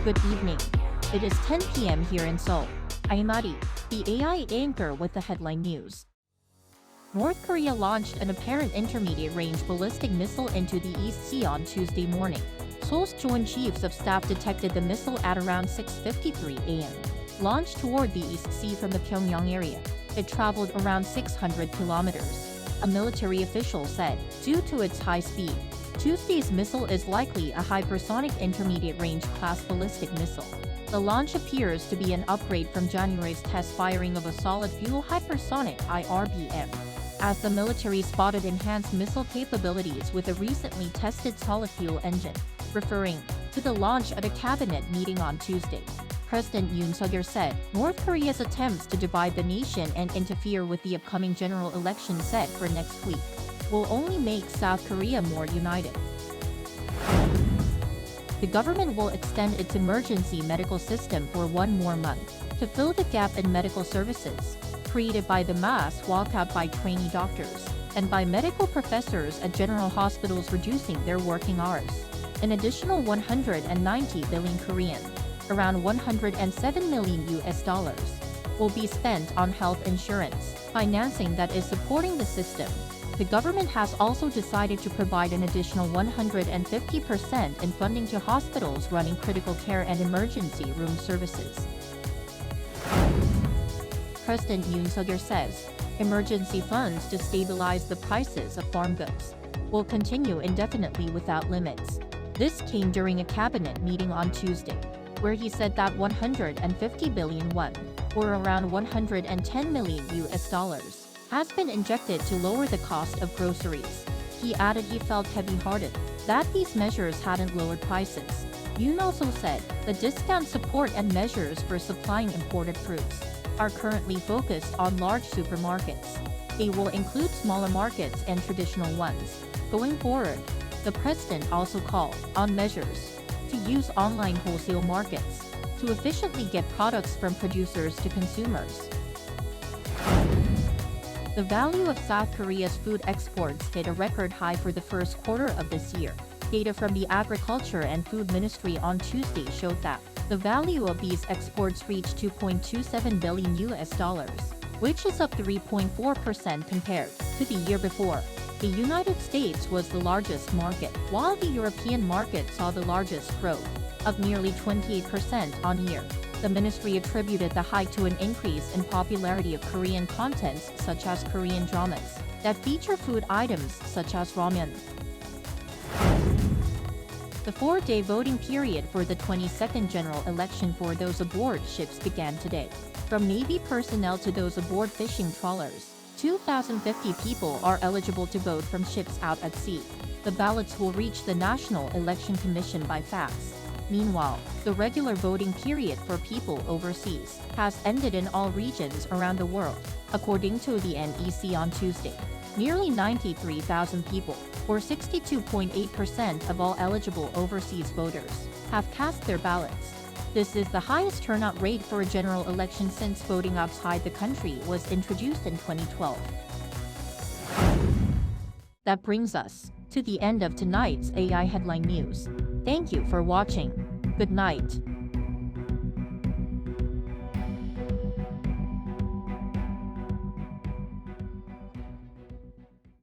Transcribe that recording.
Good evening. It is 10 p.m. here in Seoul. I am Adi, the AI anchor with the headline news. North Korea launched an apparent intermediate-range ballistic missile into the East Sea on Tuesday morning. Seoul's Joint Chiefs of Staff detected the missile at around 6:53 a.m. Launched toward the East Sea from the Pyongyang area. It traveled around 600 kilometers, a military official said, due to its high speed. Tuesday's missile is likely a hypersonic intermediate-range class ballistic missile. The launch appears to be an upgrade from January's test firing of a solid-fuel hypersonic IRBM, as the military spotted enhanced missile capabilities with a recently tested solid-fuel engine. Referring to the launch at a cabinet meeting on Tuesday, President Yoon said North Korea's attempts to divide the nation and interfere with the upcoming general election set for next week will only make South Korea more united. The government will extend its emergency medical system for one more month to fill the gap in medical services created by the mass walkout by trainee doctors and by medical professors at general hospitals reducing their working hours. An additional 190 billion Korean, around $107 million will be spent on health insurance financing that is supporting the system. The government has also decided to provide an additional 150% in funding to hospitals running critical care and emergency room services. President Yoon says emergency funds to stabilize the prices of farm goods will continue indefinitely without limits. This came during a cabinet meeting on Tuesday, where he said that 150 billion won, or around $110 million, has been injected to lower the cost of groceries. He added he felt heavy-hearted that these measures hadn't lowered prices. Yoon also said the discount support and measures for supplying imported fruits are currently focused on large supermarkets. They will include smaller markets and traditional ones. Going forward, the president also called on measures to use online wholesale markets to efficiently get products from producers to consumers. The value of South Korea's food exports hit a record high for the first quarter of this year. Data from the Agriculture and Food Ministry on Tuesday showed that the value of these exports reached $2.27 billion, which is up 3.4% compared to the year before. The United States was the largest market, while the European market saw the largest growth, of nearly 28% on year. The ministry attributed the hike to an increase in popularity of Korean contents such as Korean dramas that feature food items such as ramyeon. The 4-day voting period for the 22nd general election for those aboard ships began today. From Navy personnel to those aboard fishing trawlers, 2,050 people are eligible to vote from ships out at sea. The ballots will reach the National Election Commission by fax. Meanwhile, the regular voting period for people overseas has ended in all regions around the world, according to the NEC on Tuesday. Nearly 93,000 people, or 62.8% of all eligible overseas voters, have cast their ballots. This is the highest turnout rate for a general election since voting outside the country was introduced in 2012. That brings us to the end of tonight's AI headline news. Thank you for watching. Good night.